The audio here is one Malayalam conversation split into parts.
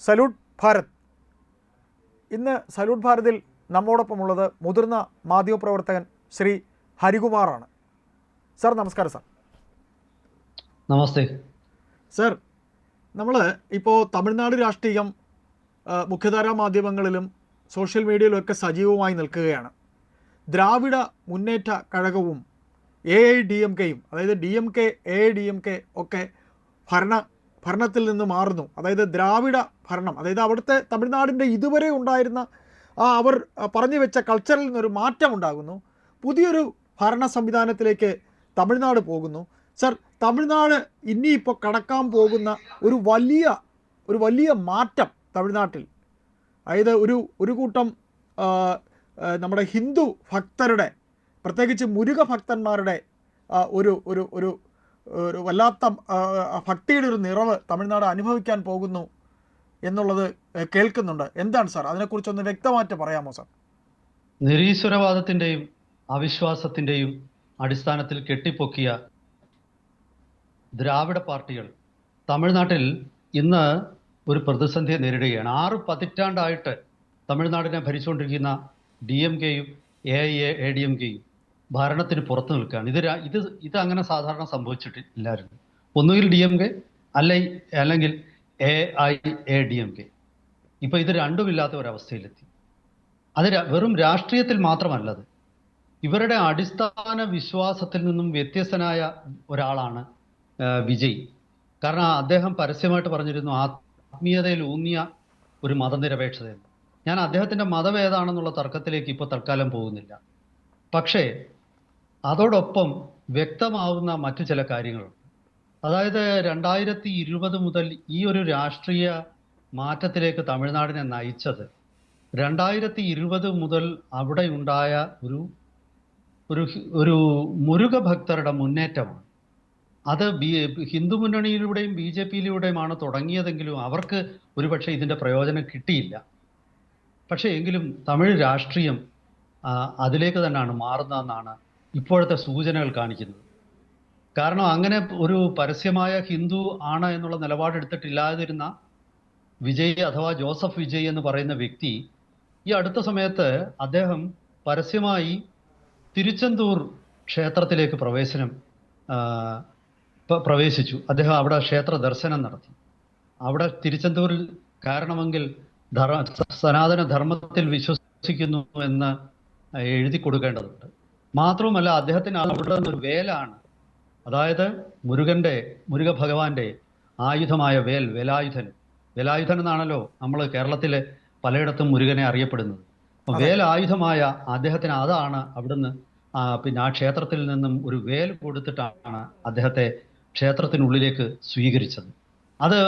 സല്യൂട്ട് ഭാരത്. ഇന്ന് സല്യൂട്ട് ഭാരതിൽ നമ്മോടൊപ്പമുള്ളത് മുതിർന്ന മാധ്യമപ്രവർത്തകൻ ശ്രീ ഹരികുമാറാണ്. സർ നമസ്കാരം. സർ നമസ്തേ. സർ, നമ്മൾ ഇപ്പോൾ തമിഴ്നാട് രാഷ്ട്രീയം മുഖ്യധാരാ മാധ്യമങ്ങളിലും സോഷ്യൽ മീഡിയയിലും ഒക്കെ സജീവമായി നിൽക്കുകയാണ്. ദ്രാവിഡ മുന്നേറ്റ കഴകവും AIDMKയും, അതായത് DMK AIDMK ഒക്കെ ഭരണത്തിൽ നിന്ന് മാറുന്നു. അതായത് ദ്രാവിഡ ഭരണം, അതായത് അവിടുത്തെ തമിഴ്നാടിൻ്റെ ഇതുവരെ ഉണ്ടായിരുന്ന അവർ പറഞ്ഞു വെച്ച കൾച്ചറിൽ നിന്നൊരു മാറ്റം ഉണ്ടാകുന്നു. പുതിയൊരു ഭരണ സംവിധാനത്തിലേക്ക് തമിഴ്നാട് പോകുന്നു. സർ, തമിഴ്നാട് ഇനിയിപ്പോൾ കടക്കാൻ പോകുന്ന ഒരു വലിയ മാറ്റം തമിഴ്നാട്ടിൽ, അതായത് ഒരു കൂട്ടം നമ്മുടെ ഹിന്ദു ഭക്തരുടെ, പ്രത്യേകിച്ച് മുരുക ഭക്തന്മാരുടെ ഒരു ഒരു ഒരു ഒരു വല്ലാത്ത ഭക്തിയുടെ ഒരു നിറവ് തമിഴ്നാട് അനുഭവിക്കാൻ പോകുന്നു എന്നുള്ളത് കേൾക്കുന്നുണ്ട്. എന്താണ് സാർ, അതിനെക്കുറിച്ചൊന്ന് വ്യക്തമായിട്ട് പറയാമോ സാർ? നിരീശ്വരവാദത്തിൻ്റെയും അവിശ്വാസത്തിൻ്റെയും അടിസ്ഥാനത്തിൽ കെട്ടിപ്പൊക്കിയ ദ്രാവിഡ പാർട്ടികൾ തമിഴ്നാട്ടിൽ ഇന്ന് ഒരു പ്രതിസന്ധിയെ നേരിടുകയാണ്. 6 പതിറ്റാണ്ടായിട്ട് തമിഴ്നാടിനെ ഭരിച്ചുകൊണ്ടിരിക്കുന്ന DMKയും AIADMKയും ഭരണത്തിന് പുറത്തു നിൽക്കുകയാണ്. ഇത് അങ്ങനെ സാധാരണ സംഭവിച്ചിട്ടില്ലായിരുന്നു. ഒന്നുകിൽ DMK അല്ലെങ്കിൽ AIADMK. ഇപ്പൊ ഇത് രണ്ടുമില്ലാത്ത ഒരവസ്ഥയിലെത്തി. അത് വെറും രാഷ്ട്രീയത്തിൽ മാത്രമല്ലത്, ഇവരുടെ അടിസ്ഥാന വിശ്വാസത്തിൽ നിന്നും വ്യത്യസ്തനായ ഒരാളാണ് വിജയ്. കാരണം അദ്ദേഹം പരസ്യമായിട്ട് പറഞ്ഞിരുന്നു ആത്മീയതയിൽ ഊന്നിയ ഒരു മതനിരപേക്ഷതയെന്ന്. ഞാൻ അദ്ദേഹത്തിന്റെ മതം ഏതാണെന്നുള്ള തർക്കത്തിലേക്ക് ഇപ്പോൾ തൽക്കാലം പോകുന്നില്ല. പക്ഷേ അതോടൊപ്പം വ്യക്തമാവുന്ന മറ്റു ചില കാര്യങ്ങളുണ്ട്. അതായത് 2020 മുതൽ ഈ ഒരു രാഷ്ട്രീയ മാറ്റത്തിലേക്ക് തമിഴ്നാടിനെ നയിച്ചത് 2020 മുതൽ അവിടെ ഉണ്ടായ ഒരു മുരുക ഭക്തരുടെ മുന്നേറ്റമാണ്. അത് ഹിന്ദു മുന്നണിയിലൂടെയും BJPയിലൂടെയുമാണ് തുടങ്ങിയതെങ്കിലും അവർക്ക് ഒരുപക്ഷെ ഇതിൻ്റെ പ്രയോജനം കിട്ടിയില്ല. പക്ഷേ എങ്കിലും തമിഴ് രാഷ്ട്രീയം അതിലേക്ക് തന്നെയാണ് മാറുന്നതെന്നാണ് ഇപ്പോഴത്തെ സൂചനകൾ കാണിക്കുന്നത്. കാരണം അങ്ങനെ ഒരു പരസ്യമായ ഹിന്ദു ആണ് എന്നുള്ള നിലപാടെടുത്തിട്ടില്ലാതിരുന്ന വിജയ് അഥവാ ജോസഫ് വിജയ് എന്ന് പറയുന്ന വ്യക്തി ഈ അടുത്ത സമയത്ത് അദ്ദേഹം പരസ്യമായി തിരുച്ചെന്തൂർ ക്ഷേത്രത്തിലേക്ക് പ്രവേശിച്ചു. അദ്ദേഹം അവിടെ ക്ഷേത്ര ദർശനം നടത്തി. അവിടെ തിരുച്ചെന്തൂരിൽ കയറണമെങ്കിൽ സനാതന ധർമ്മത്തിൽ വിശ്വസിക്കുന്നു എന്ന് എഴുതി കൊടുക്കേണ്ടതുണ്ട്. മാത്രവുമല്ല അദ്ദേഹത്തിന് അവിടെ നിന്നൊരു വേലാണ്, അതായത് മുരുക ഭഗവാന്റെ ആയുധമായ വേലായുധൻ എന്നാണല്ലോ നമ്മൾ കേരളത്തിലെ പലയിടത്തും മുരുകനെ അറിയപ്പെടുന്നത്. വേലായുധമായ അദ്ദേഹത്തിന് അതാണ് അവിടുന്ന് പിന്നെ ആ ക്ഷേത്രത്തിൽ നിന്നും ഒരു വേൽ കൊടുത്തിട്ടാണ് അദ്ദേഹത്തെ ക്ഷേത്രത്തിനുള്ളിലേക്ക് സ്വീകരിച്ചത്. അത്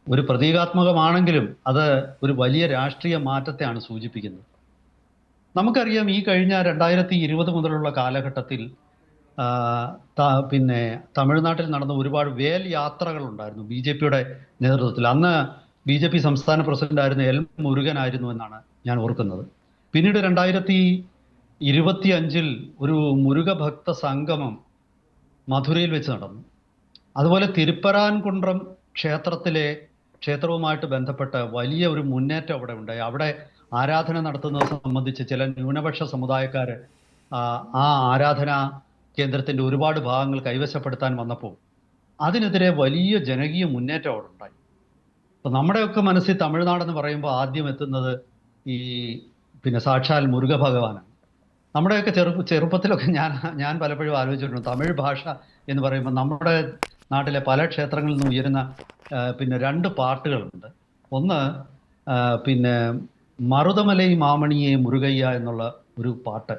ഒരു പ്രതീകാത്മകമാണെങ്കിലും അത് ഒരു വലിയ രാഷ്ട്രീയ മാറ്റത്തെയാണ് സൂചിപ്പിക്കുന്നത്. നമുക്കറിയാം ഈ കഴിഞ്ഞ 2020 മുതലുള്ള കാലഘട്ടത്തിൽ പിന്നെ തമിഴ്നാട്ടിൽ നടന്ന ഒരുപാട് വേൽ യാത്രകൾ ഉണ്ടായിരുന്നു BJPയുടെ നേതൃത്വത്തിൽ. അന്ന് BJP സംസ്ഥാന പ്രസിഡന്റായിരുന്ന L. മുരുകനായിരുന്നു എന്നാണ് ഞാൻ ഓർക്കുന്നത്. പിന്നീട് 2025 ഒരു മുരുക ഭക്ത സംഗമം മധുരയിൽ വെച്ച് നടന്നു. അതുപോലെ തിരുപ്പരാൻകുണ്ട്രം ക്ഷേത്രവുമായിട്ട് ബന്ധപ്പെട്ട വലിയ ഒരു മുന്നേറ്റം അവിടെ ഉണ്ടായി. അവിടെ ആരാധന നടത്തുന്നത് സംബന്ധിച്ച് ചില ന്യൂനപക്ഷ സമുദായക്കാർ ആ ആരാധനാ കേന്ദ്രത്തിന്റെ ഒരുപാട് ഭാഗങ്ങൾ കൈവശപ്പെടുത്താൻ വന്നപ്പോൾ അതിനെതിരെ വലിയ ജനകീയ മുന്നേറ്റം അവിടെ ഉണ്ടായി. അപ്പൊ നമ്മുടെയൊക്കെ മനസ്സിൽ തമിഴ്നാടെന്ന് പറയുമ്പോൾ ആദ്യം എത്തുന്നത് പിന്നെ സാക്ഷാൽ മുരുക ഭഗവാനാണ്. നമ്മുടെയൊക്കെ ചെറുപ്പത്തിലൊക്കെ ഞാൻ പലപ്പോഴും ആലോചിച്ചിട്ടുണ്ട്, തമിഴ് ഭാഷ എന്ന് പറയുമ്പോൾ നമ്മുടെ നാട്ടിലെ പല ക്ഷേത്രങ്ങളിൽ നിന്നും ഉയരുന്ന പിന്നെ 2 പാട്ടുകളുണ്ട്. ഒന്ന് പിന്നെ മറുതമലൈ മാമണിയെ മുരുകയ്യ എന്നുള്ള ഒരു പാട്ട്.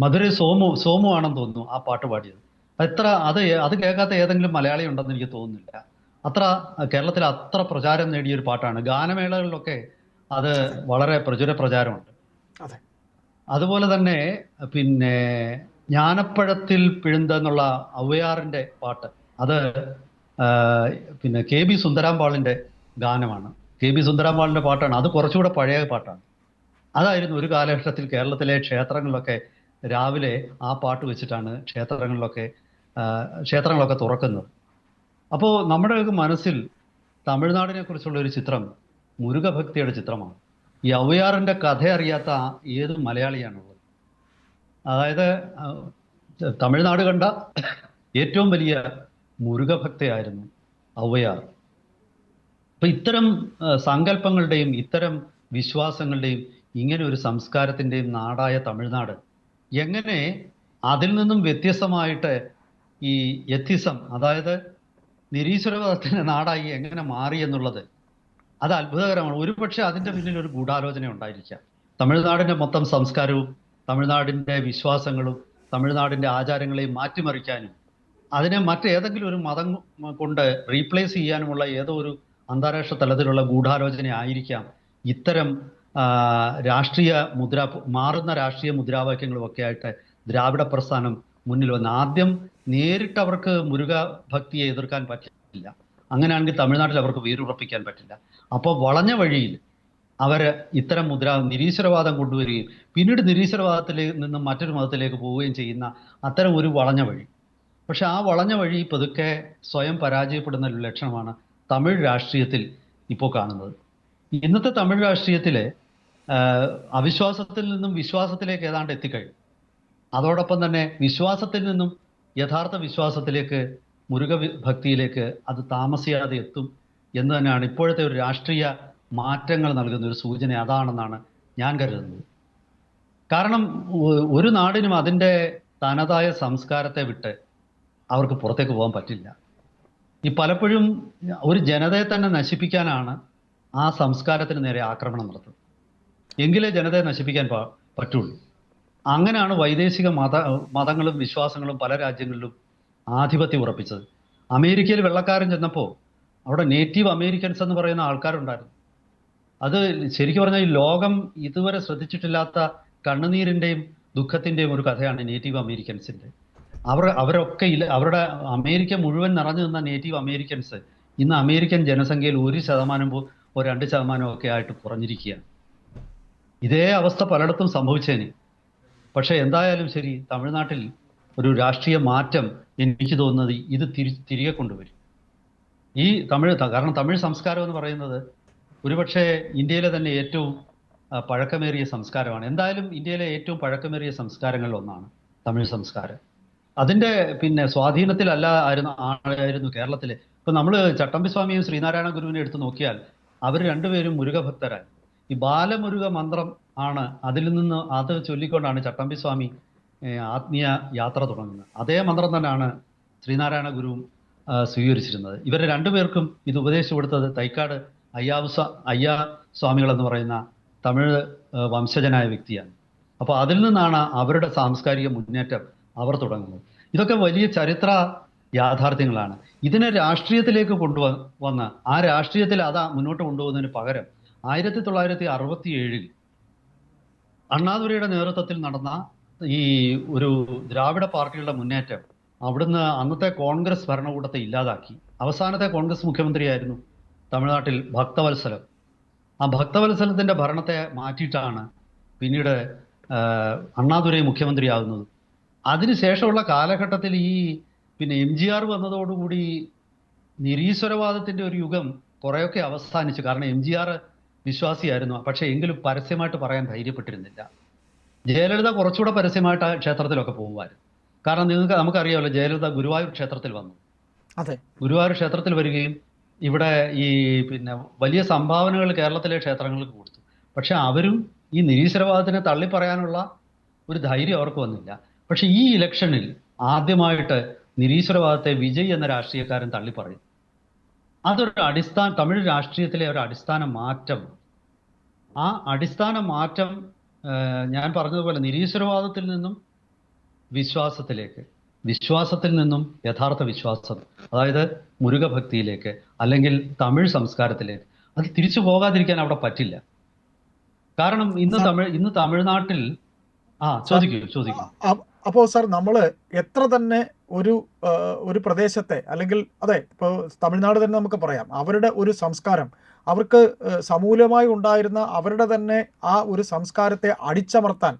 മധുരൈ സോമു ആണെന്ന് തോന്നുന്നു ആ പാട്ട് പാടിയത്. അത് കേൾക്കാത്ത ഏതെങ്കിലും മലയാളി ഉണ്ടെന്ന് എനിക്ക് തോന്നുന്നില്ല. കേരളത്തിൽ അത്ര പ്രചാരം നേടിയൊരു പാട്ടാണ്. ഗാനമേളകളിലൊക്കെ അത് വളരെ പ്രചാരമുണ്ട്. അതുപോലെ തന്നെ പിന്നെ ജ്ഞാനപ്പഴത്തിൽ പിഴുന്തെന്നുള്ള ഔവയാറിന്റെ പാട്ട്, അത് പിന്നെ KB സുന്ദരാമ്പാളിന്റെ ഗാനമാണ്. KB സുന്ദരാമ്പാളിന്റെ പാട്ടാണ്. അത് കുറച്ചുകൂടെ പഴയ പാട്ടാണ്. അതായിരുന്നു ഒരു കാലഘട്ടത്തിൽ കേരളത്തിലെ ക്ഷേത്രങ്ങളിലൊക്കെ രാവിലെ ആ പാട്ട് വെച്ചിട്ടാണ് ക്ഷേത്രങ്ങളൊക്കെ തുറക്കുന്നത്. അപ്പോൾ നമ്മുടെയൊക്കെ മനസ്സിൽ തമിഴ്നാടിനെ കുറിച്ചുള്ള ഒരു ചിത്രം മുരുകഭക്തിയുടെ ചിത്രമാണ്. ഈ ഔവ്യാറിന്റെ കഥ അറിയാത്ത ഏത് മലയാളിയാണുള്ളത്? അതായത് തമിഴ്നാട് കണ്ട ഏറ്റവും വലിയ മുരുകഭക്തയായിരുന്നു ഔവ്യാർ. അപ്പൊ ഇത്തരം സങ്കല്പങ്ങളുടെയും ഇത്തരം വിശ്വാസങ്ങളുടെയും ഇങ്ങനെ ഒരു സംസ്കാരത്തിന്റെയും നാടായ തമിഴ്നാട് എങ്ങനെ അതിൽ നിന്നും വ്യത്യസ്തമായിട്ട് ഈ എത്തിസം, അതായത് നിരീശ്വരവാദത്തിന്റെ നാടായി എങ്ങനെ മാറി എന്നുള്ളത് അത് അത്ഭുതകരമാണ്. ഒരുപക്ഷെ അതിന്റെ പിന്നിൽ ഒരു ഗൂഢാലോചന ഉണ്ടായിരിക്കാം. തമിഴ്നാടിന്റെ മൊത്തം സംസ്കാരവും തമിഴ്നാടിന്റെ വിശ്വാസങ്ങളും തമിഴ്നാടിന്റെ ആചാരങ്ങളെയും മാറ്റിമറിക്കാനും അതിനെ മറ്റേതെങ്കിലും ഒരു മതം കൊണ്ട് റീപ്ലേസ് ചെയ്യാനുമുള്ള ഏതോ ഒരു അന്താരാഷ്ട്ര തലത്തിലുള്ള ഗൂഢാലോചന ആയിരിക്കാം ഇത്തരം മാറുന്ന രാഷ്ട്രീയ മുദ്രാവാക്യങ്ങളും ഒക്കെ ആയിട്ട് ദ്രാവിഡ പ്രസ്ഥാനം മുന്നിൽ വന്ന്. ആദ്യം നേരിട്ട് അവർക്ക് മുരുക ഭക്തിയെ എതിർക്കാൻ പറ്റില്ല, അങ്ങനെയാണെങ്കിൽ തമിഴ്നാട്ടിൽ അവർക്ക് വേരുറപ്പിക്കാൻ പറ്റില്ല. അപ്പോൾ വളഞ്ഞ വഴിയിൽ അവർ ഇത്തരം നിരീശ്വരവാദം കൊണ്ടുവരികയും പിന്നീട് നിരീശ്വരവാദത്തിൽ നിന്നും മറ്റൊരു മതത്തിലേക്ക് പോവുകയും ചെയ്യുന്ന അത്തരം ഒരു വളഞ്ഞ വഴി. പക്ഷെ ആ വളഞ്ഞ വഴി പതുക്കെ സ്വയം പരാജയപ്പെടുന്ന ഒരു ലക്ഷണമാണ് തമിഴ് രാഷ്ട്രീയത്തിൽ ഇപ്പോൾ കാണുന്നത്. ഇന്നത്തെ തമിഴ് രാഷ്ട്രീയത്തിലെ അവിശ്വാസത്തിൽ നിന്നും വിശ്വാസത്തിലേക്ക് ഏതാണ്ട് എത്തിക്കഴിഞ്ഞു. അതോടൊപ്പം തന്നെ വിശ്വാസത്തിൽ നിന്നും യഥാർത്ഥ വിശ്വാസത്തിലേക്ക്, മുരുക ഭക്തിയിലേക്ക് അത് താമസിയാതെ എത്തും എന്ന് തന്നെയാണ് ഇപ്പോഴത്തെ ഒരു രാഷ്ട്രീയ മാറ്റങ്ങൾ നൽകുന്ന ഒരു സൂചന അതാണെന്നാണ് ഞാൻ കരുതുന്നത്. കാരണം ഒരു നാടിനും അതിൻ്റെ തനതായ സംസ്കാരത്തെ വിട്ട് അവർക്ക് പുറത്തേക്ക് പോകാൻ പറ്റില്ല. ഈ പലപ്പോഴും ഒരു ജനതയെ തന്നെ നശിപ്പിക്കാനാണ് ആ സംസ്കാരത്തിന് നേരെ ആക്രമണം നടത്തുന്നത്. എങ്കിലേ ജനതയെ നശിപ്പിക്കാൻ പറ്റുള്ളൂ. അങ്ങനെയാണ് വൈദേശിക മതങ്ങളും വിശ്വാസങ്ങളും പല രാജ്യങ്ങളിലും ആധിപത്യം ഉറപ്പിച്ചത്. അമേരിക്കയിൽ വെള്ളക്കാരൻ ചെന്നപ്പോൾ അവിടെ നേറ്റീവ് അമേരിക്കൻസ് എന്ന് പറയുന്ന ആൾക്കാരുണ്ടായിരുന്നു. അത് ശരിക്കും പറഞ്ഞാൽ ഈ ലോകം ഇതുവരെ ശ്രദ്ധിച്ചിട്ടില്ലാത്ത കണ്ണുനീരിൻ്റെയും ദുഃഖത്തിൻ്റെയും ഒരു കഥയാണ് നേറ്റീവ് അമേരിക്കൻസിൻ്റെ. അവരൊക്കെ അവരുടെ അമേരിക്ക മുഴുവൻ നിറഞ്ഞു നിന്ന നേറ്റീവ് അമേരിക്കൻസ് ഇന്ന് അമേരിക്കൻ ജനസംഖ്യയിൽ 1% ഒരു 2% ഒക്കെ ആയിട്ട് കുറഞ്ഞിരിക്കുകയാണ്. ഇതേ അവസ്ഥ പലയിടത്തും സംഭവിച്ചേനെ. പക്ഷെ എന്തായാലും ശരി, തമിഴ്നാട്ടിൽ ഒരു രാഷ്ട്രീയ മാറ്റം എനിക്ക് തോന്നുന്നത് ഇത് തിരികെ കൊണ്ടുവരും. ഈ കാരണം തമിഴ് സംസ്കാരം എന്ന് പറയുന്നത് ഒരുപക്ഷെ ഇന്ത്യയിലെ തന്നെ ഏറ്റവും പഴക്കമേറിയ സംസ്കാരമാണ്. എന്തായാലും ഇന്ത്യയിലെ ഏറ്റവും പഴക്കമേറിയ സംസ്കാരങ്ങളിൽ ഒന്നാണ് തമിഴ് സംസ്കാരം. അതിൻ്റെ സ്വാധീനത്തിലായിരുന്നു കേരളത്തിലെ. ഇപ്പം നമ്മൾ ചട്ടമ്പിസ്വാമിയും ശ്രീനാരായണ ഗുരുവിനെ എടുത്ത് നോക്കിയാൽ അവർ രണ്ടുപേരും മുരുകഭക്തരായി. ഈ ബാലമുരുക മന്ത്രം ആണ് അത് ചൊല്ലിക്കൊണ്ടാണ് ചട്ടമ്പിസ്വാമി ആത്മീയ യാത്ര തുടങ്ങുന്നത്. അതേ മന്ത്രം തന്നെയാണ് ശ്രീനാരായണ ഗുരുവും സ്വീകരിച്ചിരുന്നത്. ഇവരെ രണ്ടുപേർക്കും ഇത് ഉപദേശിച്ചു കൊടുത്തത് തൈക്കാട് അയ്യാ സ്വാമികൾ എന്ന് പറയുന്ന തമിഴ് വംശജനായ വ്യക്തിയാണ്. അപ്പോൾ അതിൽ നിന്നാണ് അവരുടെ സാംസ്കാരിക മുന്നേറ്റം അവർ തുടങ്ങുന്നത്. ഇതൊക്കെ വലിയ ചരിത്ര യാഥാർത്ഥ്യങ്ങളാണ്. ഇതിനെ രാഷ്ട്രീയത്തിലേക്ക് കൊണ്ടുവന്ന് ആ രാഷ്ട്രീയത്തിൽ മുന്നോട്ട് കൊണ്ടുപോകുന്നതിന് പകരം 1967 അണ്ണാദുരൈയുടെ നേതൃത്വത്തിൽ നടന്ന ഈ ഒരു ദ്രാവിഡ പാർട്ടികളുടെ മുന്നേറ്റം അവിടുന്ന് അന്നത്തെ കോൺഗ്രസ് ഭരണകൂടത്തെ ഇല്ലാതാക്കി. അവസാനത്തെ കോൺഗ്രസ് മുഖ്യമന്ത്രിയായിരുന്നു തമിഴ്നാട്ടിൽ ഭക്തവത്സലം. ആ ഭക്തവത്സലത്തിന്റെ ഭരണത്തെ മാറ്റിയിട്ടാണ് പിന്നീട് അണ്ണാദുരൈ മുഖ്യമന്ത്രിയാകുന്നത്. അതിനുശേഷമുള്ള കാലഘട്ടത്തിൽ MGR വന്നതോടുകൂടി നിരീശ്വരവാദത്തിന്റെ ഒരു യുഗം കുറേയൊക്കെ അവസാനിച്ചു. കാരണം MGR വിശ്വാസിയായിരുന്നു, പക്ഷെ എങ്കിലും പരസ്യമായിട്ട് പറയാൻ ധൈര്യപ്പെട്ടിരുന്നില്ല. ജയലളിത കുറച്ചുകൂടെ പരസ്യമായിട്ട് ക്ഷേത്രത്തിലൊക്കെ പോകുമായിരുന്നു. കാരണം നമുക്കറിയാമല്ലോ, ജയലളിത ഗുരുവായൂർ ക്ഷേത്രത്തിൽ വന്നു. അതെ, ഗുരുവായൂർ ക്ഷേത്രത്തിൽ വരികയും ഇവിടെ വലിയ സംഭാവനകൾ കേരളത്തിലെ ക്ഷേത്രങ്ങൾക്ക് കൊടുത്തു. പക്ഷെ അവരും ഈ നിരീശ്വരവാദത്തിനെ തള്ളിപ്പറയാനുള്ള ഒരു ധൈര്യം അവർക്ക് വന്നില്ല. പക്ഷെ ഈ ഇലക്ഷനിൽ ആദ്യമായിട്ട് നിരീശ്വരവാദത്തെ വിജയ് എന്ന രാഷ്ട്രീയക്കാരൻ തള്ളിപ്പറയും. അതൊരു തമിഴ് രാഷ്ട്രീയത്തിലെ ഒരു അടിസ്ഥാന മാറ്റം. ആ അടിസ്ഥാന മാറ്റം ഞാൻ പറഞ്ഞതുപോലെ നിരീശ്വരവാദത്തിൽ നിന്നും വിശ്വാസത്തിലേക്ക്, വിശ്വാസത്തിൽ നിന്നും യഥാർത്ഥ വിശ്വാസം, അതായത് മുരുകഭക്തിയിലേക്ക്, അല്ലെങ്കിൽ തമിഴ് സംസ്കാരത്തിലേക്ക്, അത് തിരിച്ചു പോകാതിരിക്കാൻ അവിടെ പറ്റില്ല. കാരണം ഇന്ന് തമിഴ്നാട്ടിൽ ചോദിക്കൂ. അപ്പോൾ സാർ, നമ്മൾ എത്ര തന്നെ ഒരു പ്രദേശത്തെ, അല്ലെങ്കിൽ അതെ, ഇപ്പോൾ തമിഴ്നാട് തന്നെ നമുക്ക് പറയാം, അവരുടെ ഒരു സംസ്കാരം, അവർക്ക് സമൂലമായി ഉണ്ടായിരുന്ന അവരുടെ തന്നെ ആ ഒരു സംസ്കാരത്തെ അടിച്ചമർത്താൻ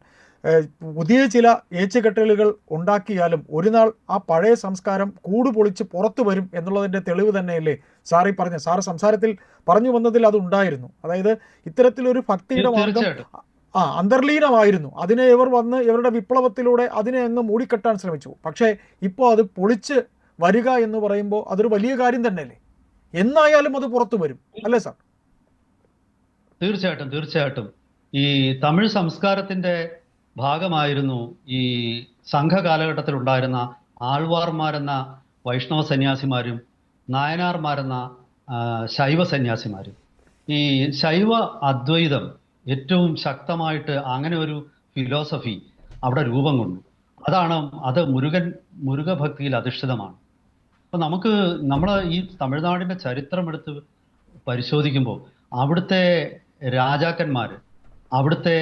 പുതിയ ചില ഏച്ചുകെട്ടലുകൾ ഉണ്ടാക്കിയാലും ഒരു നാൾ ആ പഴയ സംസ്കാരം കൂട് പൊളിച്ച് പുറത്തു വരും എന്നുള്ളതിൻ്റെ തെളിവ് തന്നെയല്ലേ സാർ ഈ പറഞ്ഞ സാറ് സംസാരത്തിൽ പറഞ്ഞു വന്നതിൽ അതുണ്ടായിരുന്നു. അതായത് ഇത്തരത്തിലൊരു ഭക്തിയുടെ മാർഗം തീർച്ചയായിട്ടും അന്തർലീനമായിരുന്നു. അതിനെ ഇവർ വന്ന് ഇവരുടെ വിപ്ലവത്തിലൂടെ അതിനെ അങ്ങ് മൂടിക്കെട്ടാൻ ശ്രമിച്ചു. പക്ഷേ ഇപ്പോൾ അത് പൊളിച്ച് വരിക എന്ന് പറയുമ്പോൾ അതൊരു വലിയ കാര്യം തന്നെയല്ലേ. എന്നായാലും അത് പുറത്തു വരും അല്ലേ സാർ? തീർച്ചയായിട്ടും തീർച്ചയായിട്ടും ഈ തമിഴ് സംസ്കാരത്തിന്റെ ഭാഗമായിരുന്നു ഈ സംഘ കാലഘട്ടത്തിൽ ഉണ്ടായിരുന്ന ആൾവാർമാരെന്ന വൈഷ്ണവ സന്യാസിമാരും നായനാർമാരെന്ന ശൈവ സന്യാസിമാരും. ഈ ശൈവ അദ്വൈതം ഏറ്റവും ശക്തമായിട്ട് അങ്ങനെ ഒരു ഫിലോസഫി അവിടെ രൂപം കൊണ്ടു. അത് മുരുകഭക്തിയിൽ അധിഷ്ഠിതമാണ്. അപ്പൊ നമ്മൾ ഈ തമിഴ്നാടിന്റെ ചരിത്രം എടുത്ത് പരിശോധിക്കുമ്പോൾ അവിടുത്തെ രാജാക്കന്മാര്, അവിടുത്തെ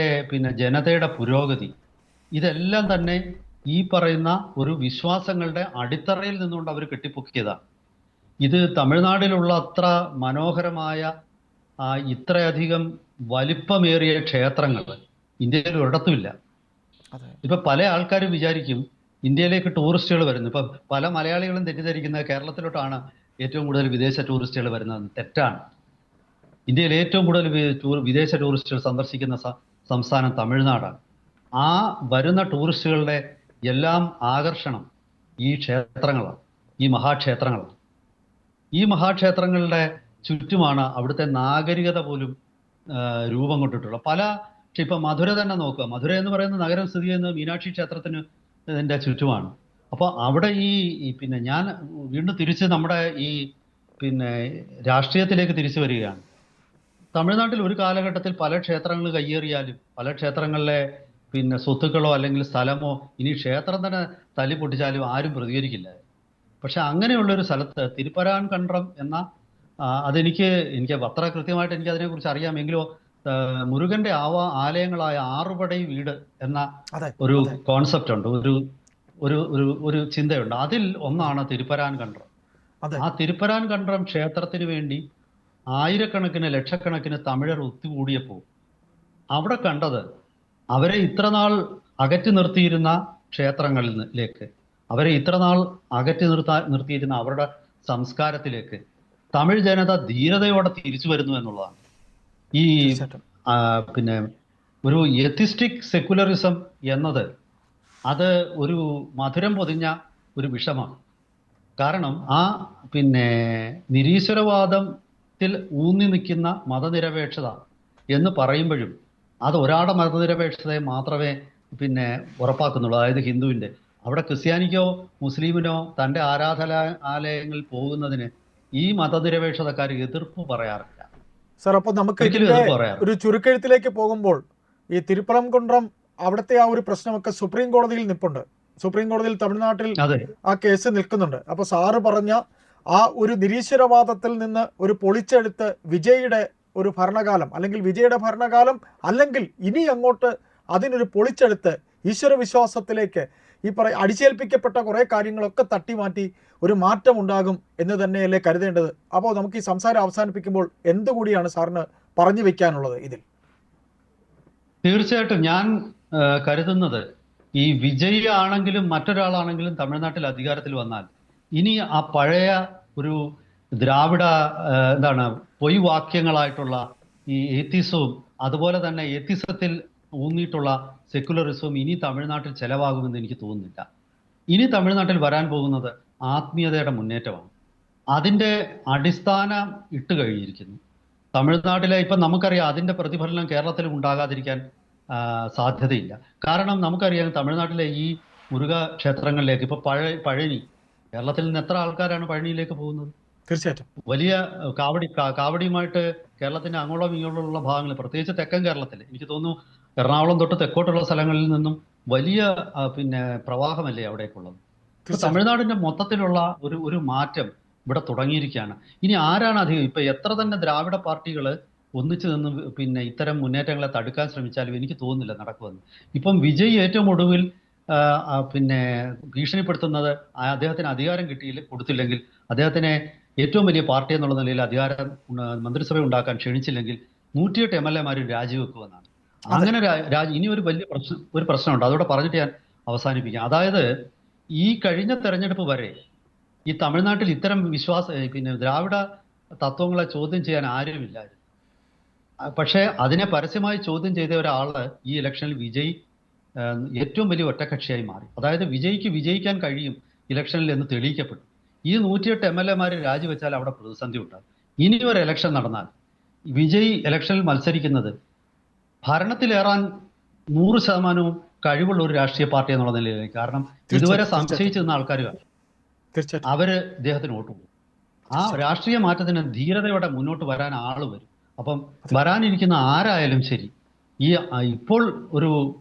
ജനതയുടെ പുരോഗതി, ഇതെല്ലാം തന്നെ ഈ പറയുന്ന ഒരു വിശ്വാസങ്ങളുടെ അടിത്തറയിൽ നിന്നുകൊണ്ട് അവർ കെട്ടിപ്പൊക്കിയതാണ്. ഇത് തമിഴ്നാട്ടിലുള്ള അത്ര മനോഹരമായ ഇത്രയധികം വലിപ്പമേറിയ ക്ഷേത്രങ്ങൾ ഇന്ത്യയിൽ ഒരിടത്തുമില്ല. ഇപ്പൊ പല ആൾക്കാരും വിചാരിക്കും ഇന്ത്യയിലേക്ക് ടൂറിസ്റ്റുകൾ വരുന്നു. ഇപ്പൊ പല മലയാളികളും തെറ്റിദ്ധരിക്കുന്നത് കേരളത്തിലോട്ടാണ് ഏറ്റവും കൂടുതൽ വിദേശ ടൂറിസ്റ്റുകൾ വരുന്നത്. തെറ്റാണ്. ഇന്ത്യയിൽ ഏറ്റവും കൂടുതൽ വിദേശ ടൂറിസ്റ്റുകൾ സന്ദർശിക്കുന്ന സംസ്ഥാനം തമിഴ്നാടാണ്. ആ വരുന്ന ടൂറിസ്റ്റുകളുടെ എല്ലാം ആകർഷണം ഈ ക്ഷേത്രങ്ങളാണ്, ഈ മഹാക്ഷേത്രങ്ങളാണ്. ഈ മഹാക്ഷേത്രങ്ങളുടെ ചുറ്റുമാണ് അവിടുത്തെ നാഗരികത പോലും രൂപം കൊണ്ടിട്ടുള്ളത്. ഇപ്പൊ മധുര തന്നെ നോക്കുക. മധുര എന്ന് പറയുന്ന നഗരം സ്ഥിതി ചെയ്യുന്നത് മീനാക്ഷി ക്ഷേത്രത്തിന് ഇതിന്റെ ചുറ്റുമാണ്. അപ്പോൾ അവിടെ ഞാൻ വീണ്ടും തിരിച്ച് നമ്മുടെ ഈ രാഷ്ട്രീയത്തിലേക്ക് തിരിച്ചു വരികയാണ്. തമിഴ്നാട്ടിൽ ഒരു കാലഘട്ടത്തിൽ പല ക്ഷേത്രങ്ങൾ കയ്യേറിയാലും പല ക്ഷേത്രങ്ങളിലെ സ്വത്തുക്കളോ അല്ലെങ്കിൽ സ്ഥലമോ ഇനി ക്ഷേത്രം തന്നെ തല്ലി പൊട്ടിച്ചാലും ആരും പ്രതികരിക്കില്ല. പക്ഷെ അങ്ങനെയുള്ളൊരു സ്ഥലത്ത് തിരുപ്പരാൻകണ്ട്രം എന്ന എനിക്ക് അത്ര കൃത്യമായിട്ട് എനിക്ക് അതിനെക്കുറിച്ച് അറിയാമെങ്കിലോ മുരുകന്റെ ആലയങ്ങളായ ആറുപടൈ വീട് എന്ന ഒരു കോൺസെപ്റ്റ് ഉണ്ട്, ഒരു ചിന്തയുണ്ട്. അതിൽ ഒന്നാണ് തിരുപ്പരാൻകണ്ട്രം. ആ തിരുപ്പരാൻകണ്ട്രം ക്ഷേത്രത്തിന് വേണ്ടി ആയിരക്കണക്കിന് ലക്ഷക്കണക്കിന് തമിഴർ ഒത്തുകൂടിയപ്പോൾ അവിടെ കണ്ടത് അവരെ ഇത്രനാൾ അകറ്റി നിർത്തിയിരുന്ന ക്ഷേത്രങ്ങളിലേക്ക്, അവരെ ഇത്രനാൾ അകറ്റി നിർത്തിയിരുന്ന അവരുടെ സംസ്കാരത്തിലേക്ക് തമിഴ് ജനത ധീരതയോടെ തിരിച്ചു വരുന്നു എന്നുള്ളതാണ്. ഈ ഒരു എത്തിസ്റ്റിക് സെക്കുലറിസം എന്നത് അത് ഒരു മധുരം പൊതിഞ്ഞ ഒരു വിഷമാണ്. കാരണം നിരീശ്വരവാദത്തിൽ ഊന്നി നിൽക്കുന്ന മതനിരപേക്ഷത എന്ന് പറയുമ്പോഴും അത് ഒരാളുടെ മതനിരപേക്ഷതയെ മാത്രമേ ഉറപ്പാക്കുന്നുള്ളൂ. അതായത് ഹിന്ദുവിൻ്റെ. അവിടെ ക്രിസ്ത്യാനിക്കോ മുസ്ലിമിനോ തൻ്റെ ആരാധനാലയങ്ങളിൽ പോകുന്നതിന് ഈ മതനിരപേക്ഷതക്കാർ എതിർപ്പ് പറയാറില്ല സാർ. അപ്പോൾ നമുക്ക് ഒരു ചുരുക്കെഴുത്തിലേക്ക് പോകുമ്പോൾ ഈ തിരുപ്പരംകുണ്ട്രം അവിടുത്തെ ആ ഒരു പ്രശ്നമൊക്കെ സുപ്രീം കോടതിയിൽ നിൽപ്പുണ്ട്. സുപ്രീം കോടതിയിൽ തമിഴ്നാട്ടിൽ ആ കേസ് നിൽക്കുന്നുണ്ട്. അപ്പോൾ സാറ് പറഞ്ഞ ആ ഒരു നിരീശ്വരവാദത്തിൽ നിന്ന് ഒരു പൊളിച്ചെടുത്ത് വിജയുടെ ഒരു ഭരണകാലം അല്ലെങ്കിൽ വിജയുടെ ഭരണകാലം അല്ലെങ്കിൽ ഇനി അങ്ങോട്ട് അതിനൊരു പൊളിച്ചെടുത്ത് ഈശ്വര വിശ്വാസത്തിലേക്ക് ഈ അടിച്ചേൽപ്പിക്കപ്പെട്ട കുറേ കാര്യങ്ങളൊക്കെ തട്ടിമാറ്റി ഒരു മാറ്റം ഉണ്ടാകും എന്ന് തന്നെയല്ലേ കരുതേണ്ടത്? അപ്പോൾ നമുക്ക് ഈ സംസാരം അവസാനിപ്പിക്കുമ്പോൾ എന്തുകൂടിയാണ് സാറിന് പറഞ്ഞു വെക്കാനുള്ളത് ഇതിൽ? തീർച്ചയായിട്ടും ഞാൻ കരുതുന്നത് ഈ വിജയ് ആണെങ്കിലും മറ്റൊരാളാണെങ്കിലും തമിഴ്നാട്ടിൽ അധികാരത്തിൽ വന്നാൽ ഇനി ആ പഴയ ഒരു ദ്രാവിഡ പൊയ് വാക്യങ്ങളായിട്ടുള്ള ഈ ഏത്തിസവും അതുപോലെ തന്നെ ഏത്തിസത്തിൽ ഊന്നിയിട്ടുള്ള സെക്കുലറിസവും ഇനി തമിഴ്നാട്ടിൽ ചെലവാകുമെന്ന് എനിക്ക് തോന്നുന്നില്ല. ഇനി തമിഴ്നാട്ടിൽ വരാൻ പോകുന്നത് ആത്മീയതയുടെ മുന്നേറ്റമാണ്. അതിൻ്റെ അടിസ്ഥാനം ഇട്ട് കഴിഞ്ഞിരിക്കുന്നു. തമിഴ്നാട്ടിലെ ഇപ്പം നമുക്കറിയാം അതിൻ്റെ പ്രതിഫലനം കേരളത്തിലും ഉണ്ടാകാതിരിക്കാൻ സാധ്യതയില്ല. കാരണം നമുക്കറിയാം തമിഴ്നാട്ടിലെ ഈ മുരുക ക്ഷേത്രങ്ങളിലേക്ക് ഇപ്പോൾ പഴനി, കേരളത്തിൽ നിന്ന് എത്ര ആൾക്കാരാണ് പഴനിയിലേക്ക് പോകുന്നത്? തീർച്ചയായിട്ടും വലിയ കാവടിയുമായിട്ട് കേരളത്തിന്റെ അങ്ങോളം ഇങ്ങോട്ടുള്ള ഭാഗങ്ങൾ, പ്രത്യേകിച്ച് തെക്കൻ കേരളത്തിൽ എനിക്ക് തോന്നുന്നു എറണാകുളം തൊട്ട് തെക്കോട്ടുള്ള സ്ഥലങ്ങളിൽ നിന്നും വലിയ പ്രവാഹമല്ലേ അവിടേക്കുള്ളത്. തമിഴ്നാടിന്റെ മൊത്തത്തിലുള്ള ഒരു മാറ്റം ഇവിടെ തുടങ്ങിയിരിക്കുകയാണ്. ഇനി ആരാണ് അധികം ഇപ്പൊ എത്ര തന്നെ ദ്രാവിഡ പാർട്ടികൾ ഒന്നിച്ചു നിന്ന് ഇത്തരം മുന്നേറ്റങ്ങളെ തടുക്കാൻ ശ്രമിച്ചാലും എനിക്ക് തോന്നുന്നില്ല നടക്കുമെന്ന്. ഇപ്പം വിജയ് ഏറ്റവും ഒടുവിൽ ഭീഷണിപ്പെടുത്തുന്നത് അദ്ദേഹത്തിന് അധികാരം കൊടുത്തില്ലെങ്കിൽ, അദ്ദേഹത്തിനെ ഏറ്റവും വലിയ പാർട്ടി എന്നുള്ള നിലയിൽ മന്ത്രിസഭ ഉണ്ടാക്കാൻ ക്ഷണിച്ചില്ലെങ്കിൽ 108 MLA മാരും രാജിവെക്കുമെന്നാണ്. അതെ. അങ്ങനെ ഇനി ഒരു വലിയ പ്രശ്നമുണ്ട്, അതോടെ പറഞ്ഞിട്ട് ഞാൻ അവസാനിപ്പിക്കാം. അതായത് ഈ കഴിഞ്ഞ തെരഞ്ഞെടുപ്പ് വരെ ഈ തമിഴ്നാട്ടിൽ ഇത്തരം പിന്നെ ദ്രാവിഡ തത്വങ്ങളെ ചോദ്യം ചെയ്യാൻ ആരുമില്ലായിരുന്നു. പക്ഷേ അതിനെ പരസ്യമായി ചോദ്യം ചെയ്ത ഒരാള് ഈ ഇലക്ഷനിൽ ഏറ്റവും വലിയ ഒറ്റക്കക്ഷിയായി മാറി. അതായത് വിജയിക്കാൻ കഴിയും ഇലക്ഷനിൽ എന്ന് തെളിയിക്കപ്പെട്ടു. ഈ 108 MLA രാജിവെച്ചാൽ അവിടെ പ്രതിസന്ധി ഉണ്ടാകും. ഇനി ഒരു ഇലക്ഷൻ നടന്നാൽ വിജയ് ഇലക്ഷനിൽ മത്സരിക്കുന്നത് ഭരണത്തിലേറാൻ 100% കഴിവുള്ള ഒരു രാഷ്ട്രീയ പാർട്ടി എന്നുള്ള നിലയിലേക്ക്. കാരണം ഇതുവരെ സംശയിച്ചു നിന്ന ആൾക്കാർ തീർച്ചയായിട്ടും അവര് ഇദ്ദേഹത്തിന് വോട്ട് കൊടുക്കും. ആ രാഷ്ട്രീയ മാറ്റത്തിന് ധീരതയോടെ മുന്നോട്ട് വരാൻ ആള് വരും. അപ്പം വരാനിരിക്കുന്ന ആരായാലും ശരി, ഇപ്പോൾ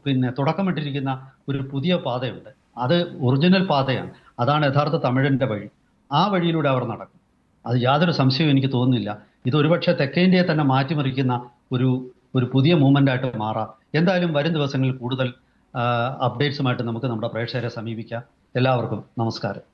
പിന്നെ തുടക്കമിട്ടിരിക്കുന്ന ഒരു പുതിയ പാതയുണ്ട്. അത് ഒറിജിനൽ പാതയാണ്. അതാണ് യഥാർത്ഥ തമിഴിന്റെ വഴി. ആ വഴിയിലൂടെ അവർ നടക്കും. അത് യാതൊരു സംശയവും എനിക്ക് തോന്നുന്നില്ല. ഇത് ഒരുപക്ഷെ തെക്കേ ഇന്ത്യയെ തന്നെ മാറ്റിമറിക്കുന്ന ഒരു പുതിയ മൂവ്മെന്റ് ആയിട്ട് മാറാം. എന്തായാലും വരും ദിവസങ്ങളിൽ കൂടുതൽ അപ്ഡേറ്റ്സുമായിട്ട് നമുക്ക് നമ്മുടെ പ്രേക്ഷകരെ സമീപിക്കാം. എല്ലാവർക്കും നമസ്കാരം.